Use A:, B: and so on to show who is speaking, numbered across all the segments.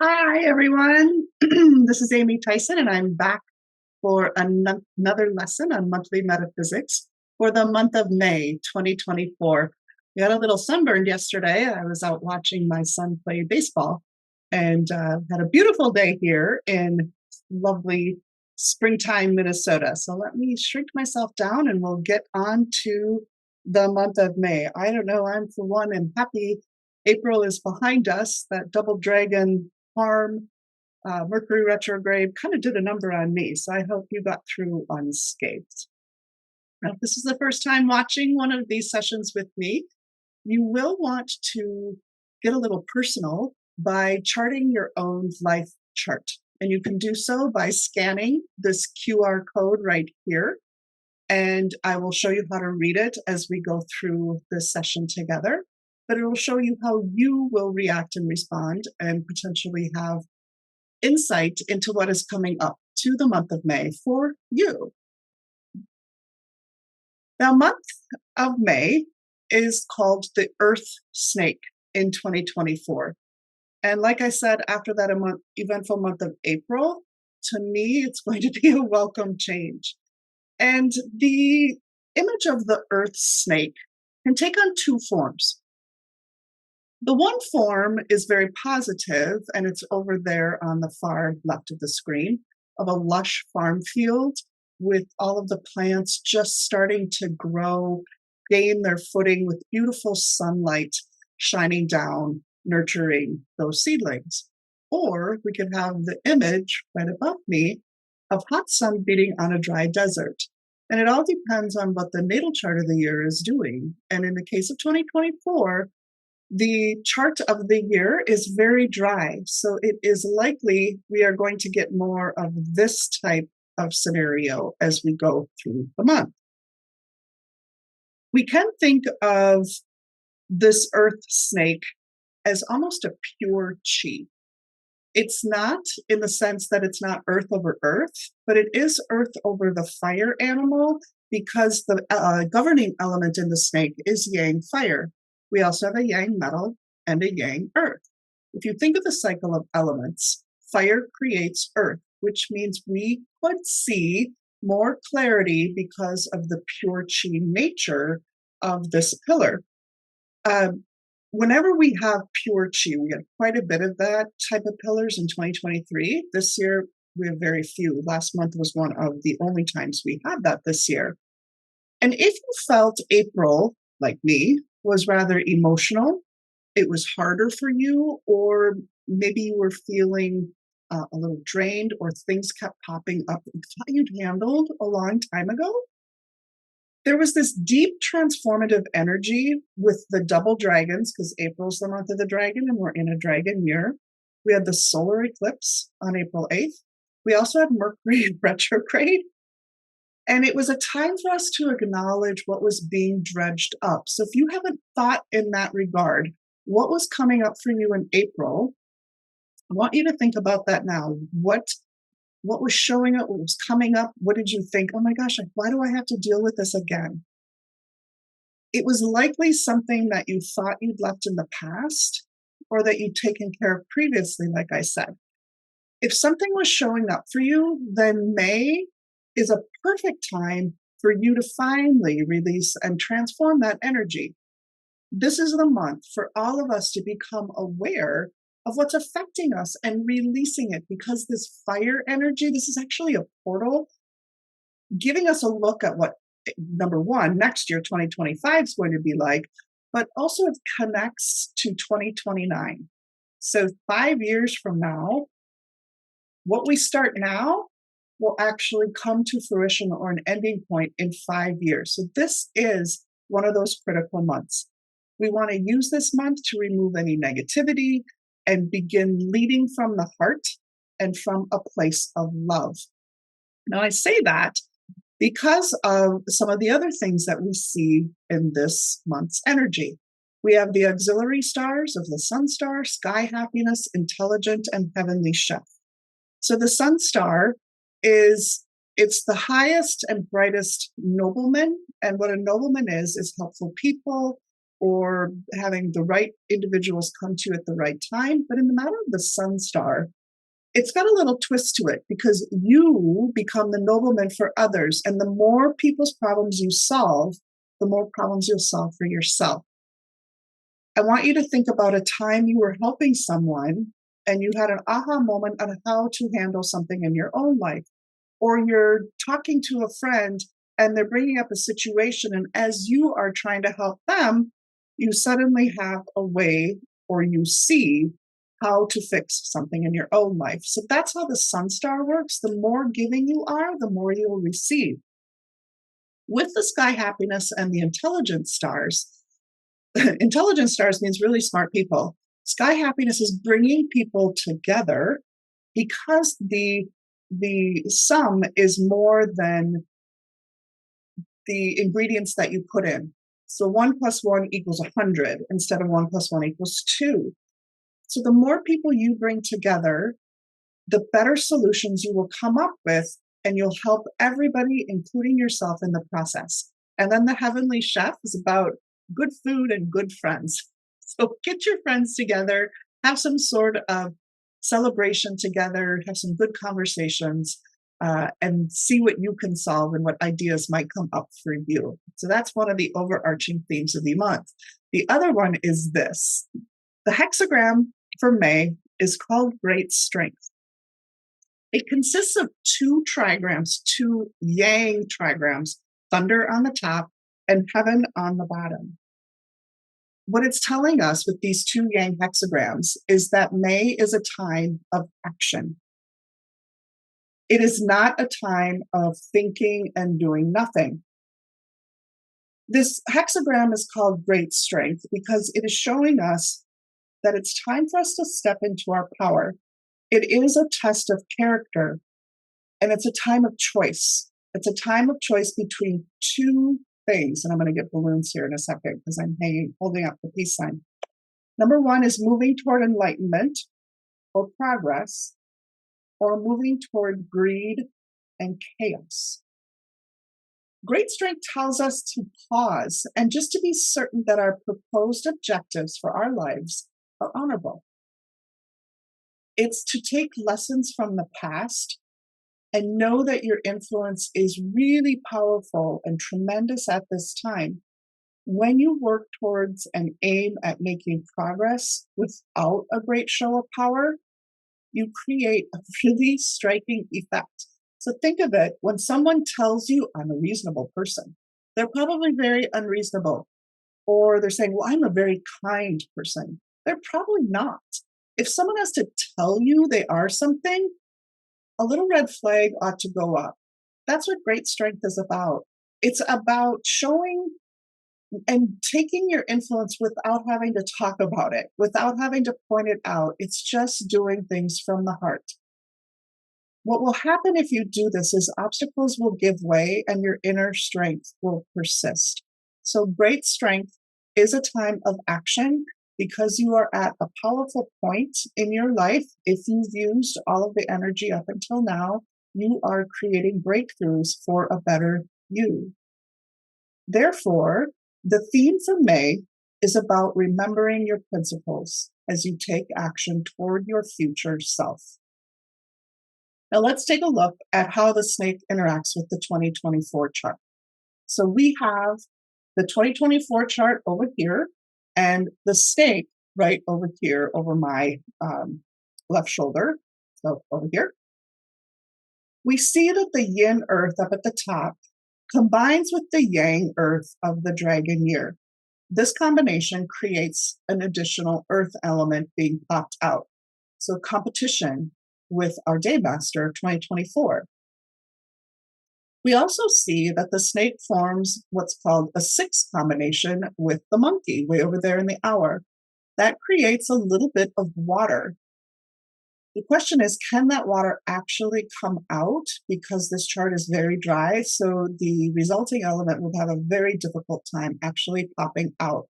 A: Hi, everyone. This is Amy Tyson, and I'm back for another lesson on monthly metaphysics for the month of May 2024. We had a little sunburn yesterday. I was out watching my son play baseball and had a beautiful day here in lovely springtime Minnesota. So let me shrink myself down and we'll get on to the month of May. I don't know, I'm for one and happy April is behind us. That double dragon harm, Mercury retrograde kind of did a number on me. So I hope you got through unscathed. Now, if this is the first time watching one of these sessions with me, you will want to get a little personal by charting your own life chart. And you can do so by scanning this QR code right here. And I will show you how to read it as we go through this session together. But it will show you how you will react and respond and potentially have insight into what is coming up to the month of May for you. Now, month of May is called the Earth Snake in 2024. And like I said, after that eventful month of April, to me, it's going to be a welcome change. And the image of the Earth Snake can take on two forms. The one form is very positive, and it's over there on the far left of the screen, of a lush farm field with all of the plants just starting to grow, gain their footing with beautiful sunlight shining down, nurturing those seedlings. Or we could have the image right above me of hot sun beating on a dry desert. And it all depends on what the natal chart of the year is doing. And in the case of 2024, the chart of the year is very dry, so it is likely we are going to get more of this type of scenario as we go through the month. We can think of this earth snake as almost a pure chi. It's not in the sense that it's not earth over earth, but it is earth over the fire animal because the governing element in the snake is yang fire. We also have a yang metal and a yang earth. If you think of the cycle of elements, fire creates earth, which means we could see more clarity because of the pure chi nature of this pillar. Whenever we have pure chi, we have quite a bit of that type of pillars in 2023. This year, we have very few. Last month was one of the only times we had that this year. And if you felt April, like me, was rather emotional, it was harder for you, or maybe you were feeling a little drained, or things kept popping up that you thought you'd handled a long time ago, there was this deep transformative energy with the double dragons, because April's the month of the dragon and we're in a dragon year. We had the solar eclipse on April 8th. We also had Mercury retrograde. And it was a time for us to acknowledge what was being dredged up. So if you haven't thought in that regard, what was coming up for you in April, I want you to think about that now. What was showing up? What was coming up? What did you think? Oh my gosh, why do I have to deal with this again? It was likely something that you thought you'd left in the past or that you'd taken care of previously, like I said. If something was showing up for you, then May is a perfect time for you to finally release and transform that energy. This is the month for all of us to become aware of what's affecting us and releasing it, because this fire energy, this is actually a portal giving us a look at what, number one, next year, 2025 is going to be like, but also it connects to 2029. So 5 years from now, what we start now will actually come to fruition or an ending point in 5 years. So this is one of those critical months. We want to use this month to remove any negativity and begin leading from the heart and from a place of love. Now, I say that because of some of the other things that we see in this month's energy. We have the auxiliary stars of the Sun Star, Sky Happiness, Intelligent, and Heavenly Chef. So the Sun Star it's the highest and brightest nobleman. And what a nobleman is helpful people, or having the right individuals come to you at the right time. But in the matter of the sun star, it's got a little twist to it because you become the nobleman for others. And the more people's problems you solve, the more problems you'll solve for yourself. I want you to think about a time you were helping someone and you had an aha moment on how to handle something in your own life. Or you're talking to a friend and they're bringing up a situation, and as you are trying to help them, you suddenly have a way, or you see how to fix something in your own life. So that's how the sun star works. The more giving you are, the more you will receive. With the sky happiness and the intelligence stars, intelligence stars means really smart people. Sky happiness is bringing people together because the sum is more than the ingredients that you put in. So 1 plus 1 equals 100 instead of 1 plus 1 equals 2. So the more people you bring together, the better solutions you will come up with, and you'll help everybody, including yourself, in the process. And then the heavenly chef is about good food and good friends. So get your friends together, have some sort of celebration together, have some good conversations, and see what you can solve and what ideas might come up for you. So that's one of the overarching themes of the month. The other one is this. The hexagram for May is called Great Strength. It consists of 2 trigrams, 2 yang trigrams, thunder on the top and heaven on the bottom. What it's telling us with these 2 yang hexagrams is that May is a time of action. It is not a time of thinking and doing nothing. This hexagram is called Great Strength because it is showing us that it's time for us to step into our power. It is a test of character, and it's a time of choice. It's a time of choice between 2 things, and I'm going to get balloons here in a second because I'm holding up the peace sign. Number 1 is moving toward enlightenment or progress, or moving toward greed and chaos. Great Strength tells us to pause and just to be certain that our proposed objectives for our lives are honorable. It's to take lessons from the past and know that your influence is really powerful and tremendous at this time. When you work towards and aim at making progress without a great show of power, you create a really striking effect. So think of it, when someone tells you, I'm a reasonable person, they're probably very unreasonable. Or they're saying, well, I'm a very kind person. They're probably not. If someone has to tell you they are something, a little red flag ought to go up. That's what Great Strength is about. It's about showing and taking your influence without having to talk about it, without having to point it out. It's just doing things from the heart. What will happen if you do this is obstacles will give way and your inner strength will persist. So Great Strength is a time of action because you are at a powerful point in your life. If you've used all of the energy up until now, you are creating breakthroughs for a better you. Therefore, the theme for May is about remembering your principles as you take action toward your future self. Now let's take a look at how the snake interacts with the 2024 chart. So we have the 2024 chart over here and the snake right over here over my left shoulder, so over here. We see that the yin earth up at the top combines with the yang earth of the dragon year. This combination creates an additional earth element being popped out. So competition with our Daymaster 2024. We also see that the snake forms what's called a 6 combination with the monkey way over there in the hour. That creates a little bit of water. The question is, can that water actually come out? Because this chart is very dry, so the resulting element will have a very difficult time actually popping out.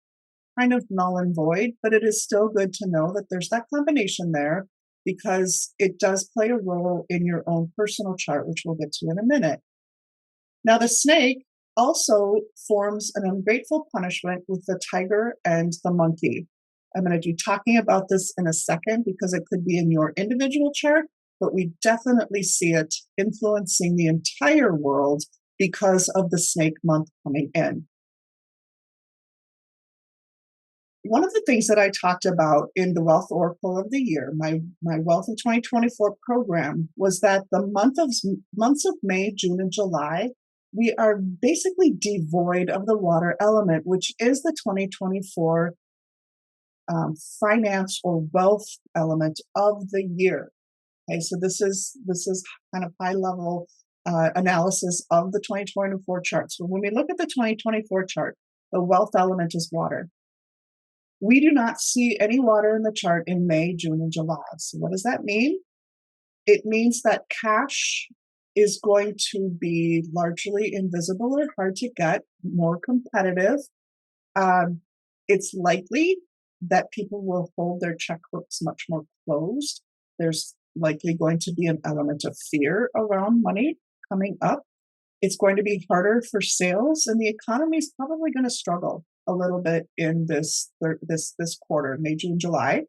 A: Kind of null and void, but it is still good to know that there's that combination there because it does play a role in your own personal chart, which we'll get to in a minute. Now the snake also forms an ungrateful punishment with the tiger and the monkey. I'm going to do talking about this in a second because it could be in your individual chart, but we definitely see it influencing the entire world because of the snake month coming in. One of the things that I talked about in the Wealth Oracle of the Year, my Wealth in 2024 program, was that the months of May, June, and July, we are basically devoid of the water element, which is the 2024 finance or wealth element of the year. Okay, so this is kind of high level analysis of the 2024 chart. So when we look at the 2024 chart, the wealth element is water. We do not see any water in the chart in May, June, and July. So what does that mean? It means that cash is going to be largely invisible or hard to get, more competitive. It's likely that people will hold their checkbooks much more closed. There's likely going to be an element of fear around money coming up. It's going to be harder for sales, and the economy is probably going to struggle a little bit in this quarter, May, June, July.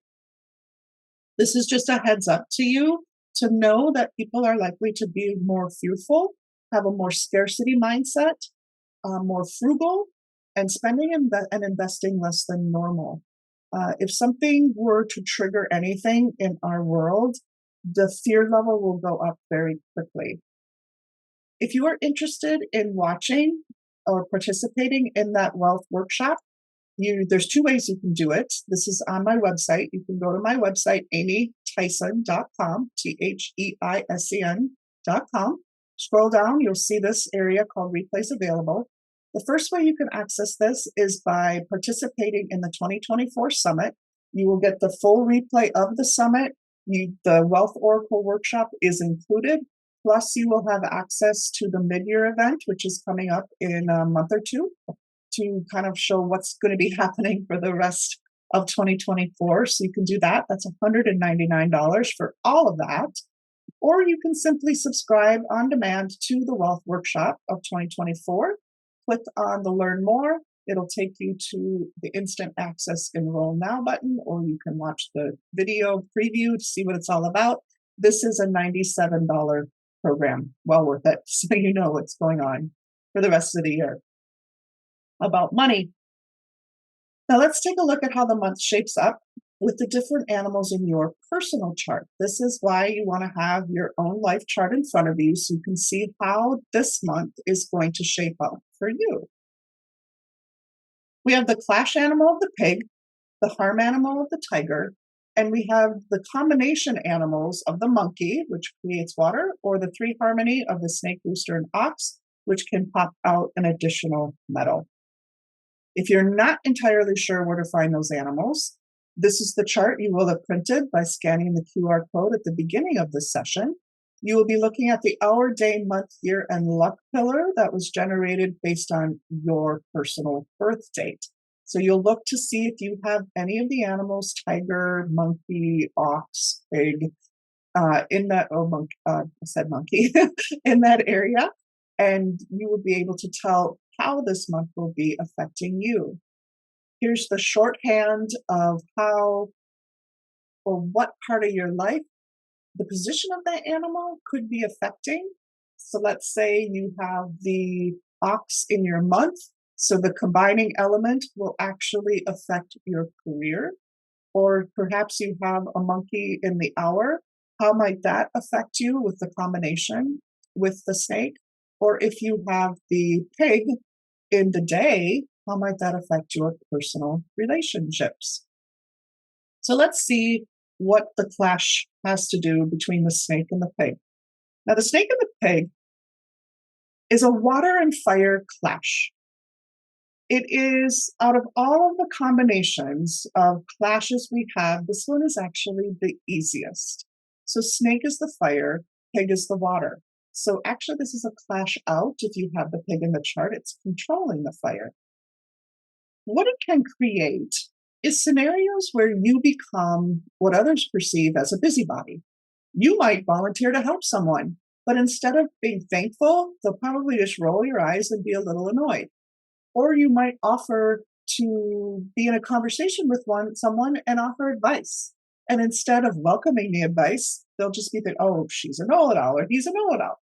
A: This is just a heads up to you to know that people are likely to be more fearful, have a more scarcity mindset, more frugal, and spending and investing less than normal. If something were to trigger anything in our world, the fear level will go up very quickly. If you are interested in watching or participating in that wealth workshop, there's two ways you can do it. This is on my website. You can go to my website, amytyson.com, THEISEN.com. Scroll down, you'll see this area called Replays Available. The first way you can access this is by participating in the 2024 summit. You will get the full replay of the summit. The Wealth Oracle workshop is included. Plus, you will have access to the mid-year event, which is coming up in a month or two, to kind of show what's going to be happening for the rest of 2024. So you can do that. That's $199 for all of that. Or you can simply subscribe on demand to the Wealth Workshop of 2024. Click on the Learn More. It'll take you to the Instant Access Enroll Now button, or you can watch the video preview to see what it's all about. This is a $97 program. Well worth it, so you know what's going on for the rest of the year. About money. Now let's take a look at how the month shapes up with the different animals in your personal chart. This is why you want to have your own life chart in front of you so you can see how this month is going to shape up for you. We have the clash animal of the pig, the harm animal of the tiger, and we have the combination animals of the monkey, which creates water, or the three harmony of the snake, rooster, and ox, which can pop out an additional metal. If you're not entirely sure where to find those animals, this is the chart you will have printed by scanning the QR code at the beginning of this session. You will be looking at the hour, day, month, year, and luck pillar that was generated based on your personal birth date. So you'll look to see if you have any of the animals, tiger, monkey, ox, pig, in that, I said monkey, in that area. And you will be able to tell how this month will be affecting you. Here's the shorthand of how or what part of your life the position of that animal could be affecting. So let's say you have the ox in your month. So the combining element will actually affect your career. Or perhaps you have a monkey in the hour. How might that affect you with the combination with the snake? Or if you have the pig in the day, how might that affect your personal relationships? So let's see what the clash has to do between the snake and the pig. Now, the snake and the pig is a water and fire clash. It is, out of all of the combinations of clashes we have, this one is actually the easiest. So snake is the fire, pig is the water. So actually this is a clash out. If you have the pig in the chart, it's controlling the fire. What it can create is scenarios where you become what others perceive as a busybody. You might volunteer to help someone, But instead of being thankful, they'll probably just roll your eyes and be a little annoyed. Or you might offer to be in a conversation with someone and offer advice. And instead of welcoming the advice, they'll just be thinking, oh, she's a know-it-all or he's a know-it-all.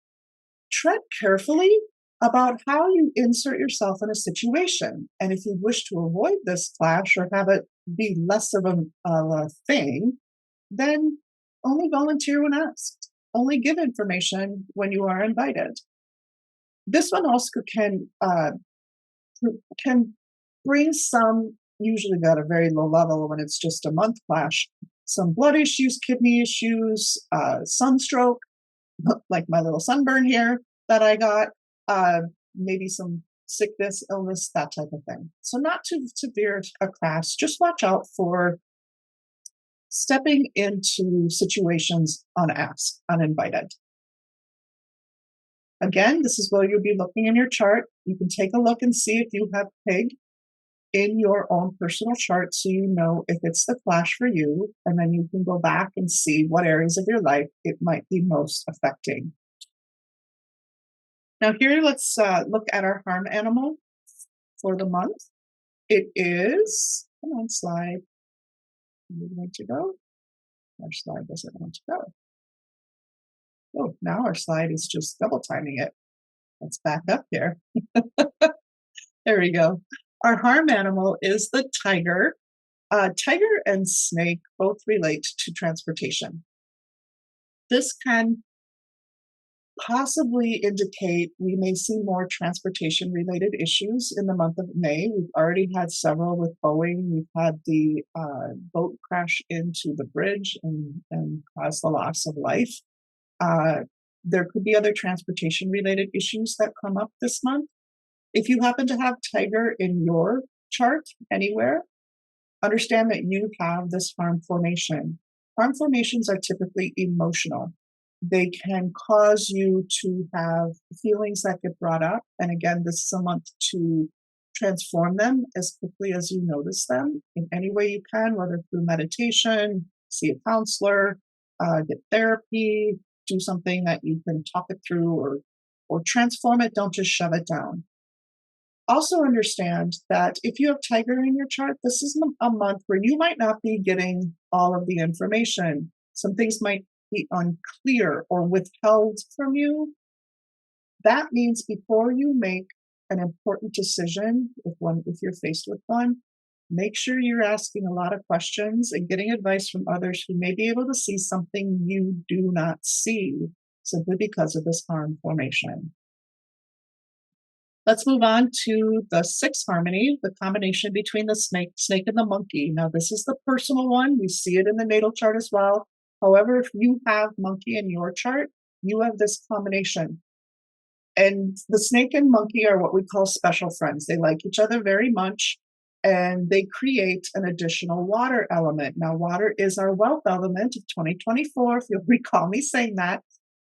A: Tread carefully about how you insert yourself in a situation. And if you wish to avoid this clash or have it be less of a thing, then only volunteer when asked. Only give information when you are invited. This one also can bring some, usually at a very low level when it's just a month clash, some blood issues, kidney issues, sunstroke, like my little sunburn here that I got, maybe some sickness, illness, that type of thing. So not too severe a class. Just watch out for stepping into situations unasked, uninvited. Again, this is where you'll be looking in your chart. You can take a look and see if you have pig in your own personal chart so you know if it's the clash for you, and then you can go back and see what areas of your life it might be most affecting. Now here, let's look at our harm animal for the month. It is, come on slide, you want to go? Our slide doesn't want to go. Oh, now our slide is just double timing it. Let's back up here. There we go. Our harm animal is the tiger. Tiger and snake both relate to transportation. This can possibly indicate we may see more transportation related issues in the month of May. We've already had several with Boeing. We've had the boat crash into the bridge and cause the loss of life. There could be other transportation related issues that come up this month. If you happen to have tiger in your chart anywhere, understand that you have this harm formation. Harm formations are typically emotional. They can cause you to have feelings that get brought up. And again, this is a month to transform them as quickly as you notice them in any way you can, whether through meditation, see a counselor, get therapy, do something that you can talk it through or transform it. Don't just shove it down. Also understand that if you have tiger in your chart, this is a month where you might not be getting all of the information. Some things might be unclear or withheld from you. That means before you make an important decision, if you're faced with one, make sure you're asking a lot of questions and getting advice from others who may be able to see something you do not see simply because of this harm formation. Let's move on to the sixth harmony, the combination between the snake and the monkey. Now, this is the personal one. We see it in the natal chart as well. However, if you have monkey in your chart, you have this combination. And the snake and monkey are what we call special friends. They like each other very much, and they create an additional water element. Now, water is our wealth element of 2024, if you'll recall me saying that.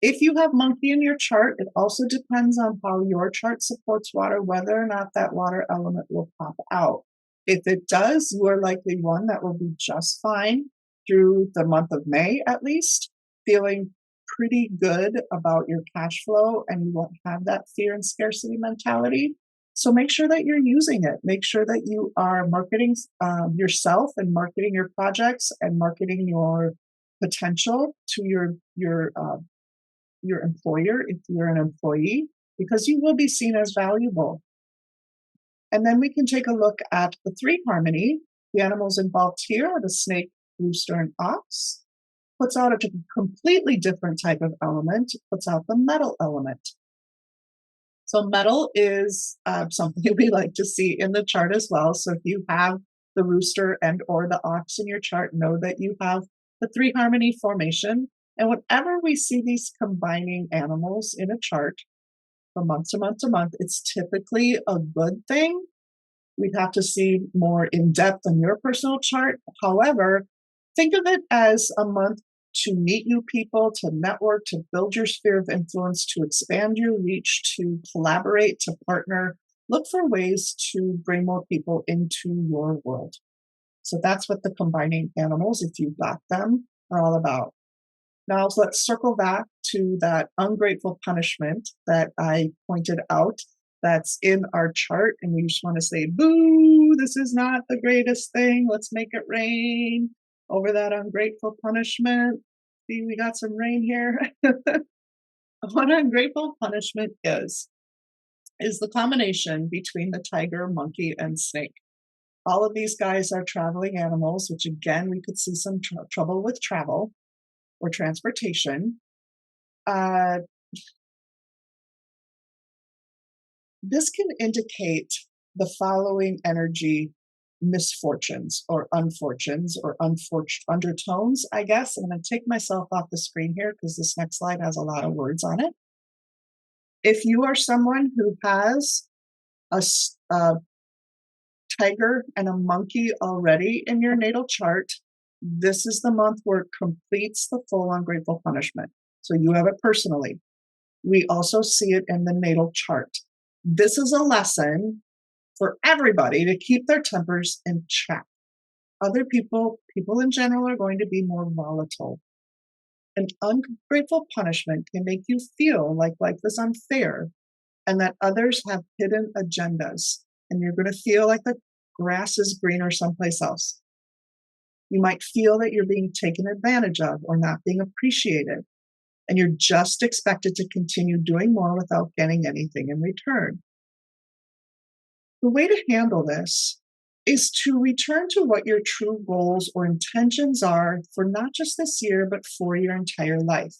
A: If you have monkey in your chart, it also depends on how your chart supports water, whether or not that water element will pop out. If it does, you are likely one that will be just fine through the month of May, at least, feeling pretty good about your cash flow, and you won't have that fear and scarcity mentality. So make sure that you're using it. Make sure that you are marketing yourself and marketing your projects and marketing your potential to your employer if you're an employee, because you will be seen as valuable. And then we can take a look at the three harmony. The animals involved here are the snake, rooster, and ox. Puts out a completely different type of element. It puts out the metal element. So metal is something we like to see in the chart as well. So if you have the rooster and or the ox in your chart, know that you have the three harmony formation. And whenever we see these combining animals in a chart from month to month to month, it's typically a good thing. We'd have to see more in depth on your personal chart. However, think of it as a month to meet new people, to network, to build your sphere of influence, to expand your reach, to collaborate, to partner. Look for ways to bring more people into your world. So that's what the combining animals, if you've got them, are all about. Now let's circle back to that ungrateful punishment that I pointed out that's in our chart, and we just want to say, boo, this is not the greatest thing. Let's make it rain over that ungrateful punishment. See, we got some rain here. What ungrateful punishment is the combination between the tiger, monkey, and snake. All of these guys are traveling animals, which again, we could see some trouble with travel or transportation. This can indicate the following energy misfortunes or unfortunes or undertones, I guess. I'm going to take myself off the screen here because this next slide has a lot of words on it. If you are someone who has a tiger and a monkey already in your natal chart, this is the month where it completes the full ungrateful punishment. So you have it personally. We also see it in the natal chart. This is a lesson for everybody to keep their tempers in check. Other people in general, are going to be more volatile. An ungrateful punishment can make you feel like life is unfair and that others have hidden agendas, and you're going to feel like the grass is greener someplace else. You might feel that you're being taken advantage of or not being appreciated, and you're just expected to continue doing more without getting anything in return. The way to handle this is to return to what your true goals or intentions are for not just this year, but for your entire life.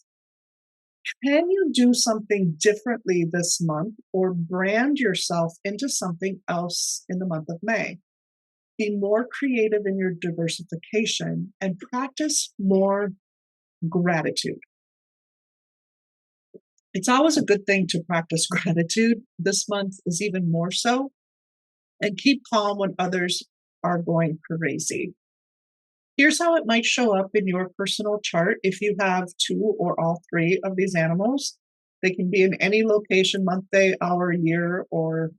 A: Can you do something differently this month or brand yourself into something else in the month of May? Be more creative in your diversification and practice more gratitude. It's always a good thing to practice gratitude. This month is even more so. And keep calm when others are going crazy. Here's how it might show up in your personal chart if you have two or all three of these animals. They can be in any location, month, day, hour, year, or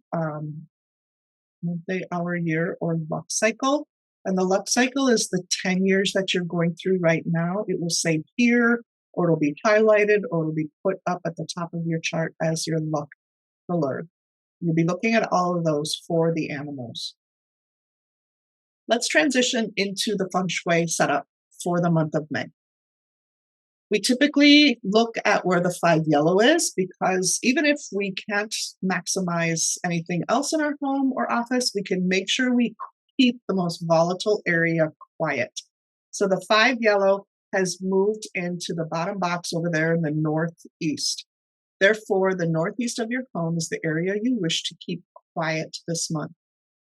A: luck cycle. And the luck cycle is the 10 years that you're going through right now. It will say here, or it'll be highlighted, or it'll be put up at the top of your chart as your luck pillar. You'll be looking at all of those for the animals. Let's transition into the feng shui setup for the month of May. We typically look at where the 5 yellow is, because even if we can't maximize anything else in our home or office, we can make sure we keep the most volatile area quiet. So the 5 yellow has moved into the bottom box over there in the northeast. Therefore, the northeast of your home is the area you wish to keep quiet this month.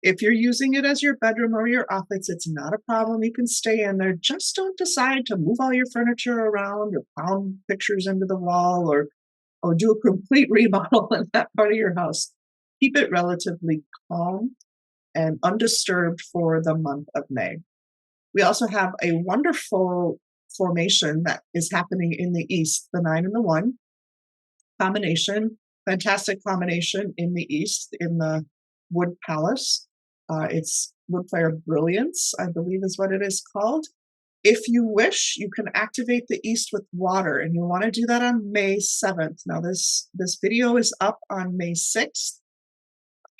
A: If you're using it as your bedroom or your office, it's not a problem. You can stay in there. Just don't decide to move all your furniture around or pound pictures into the wall or do a complete remodel in that part of your house. Keep it relatively calm and undisturbed for the month of May. We also have a wonderful formation that is happening in the east, the 9 and the 1 combination, fantastic combination in the east in the Wood Palace. It's Woodfire Brilliance, I believe is what it is called. If you wish, you can activate the east with water, and you want to do that on May 7th. Now, this video is up on May 6th.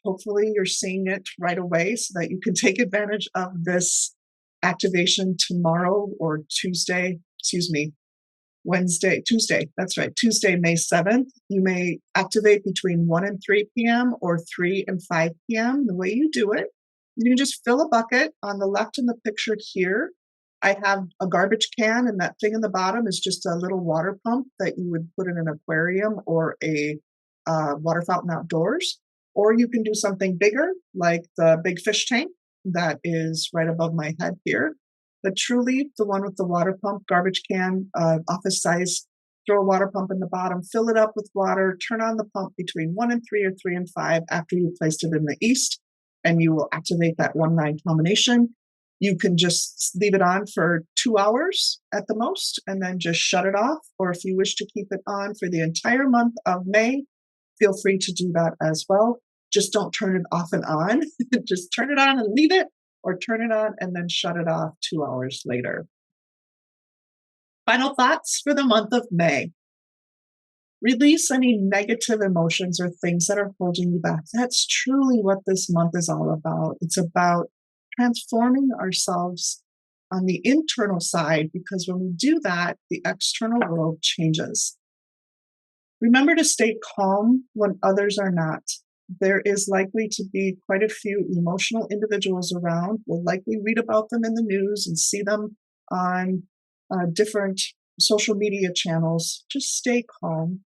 A: Hopefully, you're seeing it right away so that you can take advantage of this activation tomorrow or Tuesday, that's right, Tuesday, May 7th. You may activate between 1 and 3 p.m. or 3 and 5 p.m. The way you do it, you can just fill a bucket. On the left in the picture here, I have a garbage can, and that thing in the bottom is just a little water pump that you would put in an aquarium or a water fountain outdoors. Or you can do something bigger, like the big fish tank that is right above my head here. But truly, the one with the water pump, garbage can, office size, throw a water pump in the bottom, fill it up with water, turn on the pump between 1 and 3 or 3 and 5 after you've placed it in the east, and you will activate that 1-9 combination. You can just leave it on for 2 hours at the most, and then just shut it off. Or if you wish to keep it on for the entire month of May, feel free to do that as well. Just don't turn it off and on. Just turn it on and leave it, or turn it on and then shut it off 2 hours later. Final thoughts for the month of May. Release any negative emotions or things that are holding you back. That's truly what this month is all about. It's about transforming ourselves on the internal side, because when we do that, the external world changes. Remember to stay calm when others are not. There is likely to be quite a few emotional individuals around. We'll likely read about them in the news and see them on different social media channels. Just stay calm.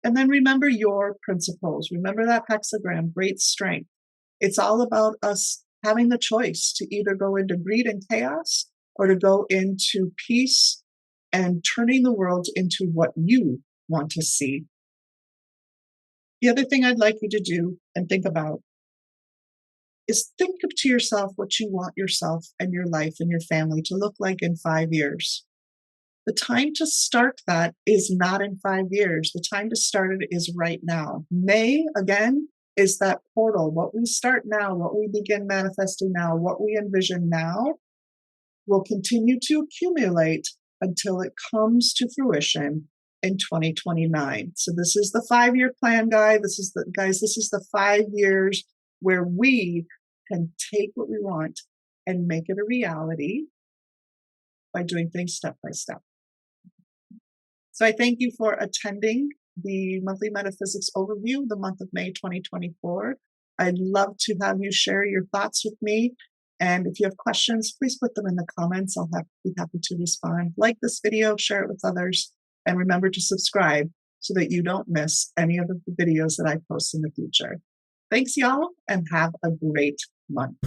A: And then remember your principles. Remember that hexagram, great strength. It's all about us having the choice to either go into greed and chaos or to go into peace and turning the world into what you want to see. The other thing I'd like you to do and think about is think to yourself what you want yourself and your life and your family to look like in 5 years. The time to start that is not in 5 years. The time to start it is right now. May, again, is that portal. What we start now, what we begin manifesting now, what we envision now will continue to accumulate until it comes to fruition in 2029. So this is the 5-year plan, this is the 5 years where we can take what we want and make it a reality by doing things step by step. So I thank you for attending the Monthly Metaphysics Overview, the month of May 2024. I'd love to have you share your thoughts with me. And if you have questions, please put them in the comments. I'll be happy to respond. Like this video, share it with others, and remember to subscribe so that you don't miss any of the videos that I post in the future. Thanks, y'all, and have a great month.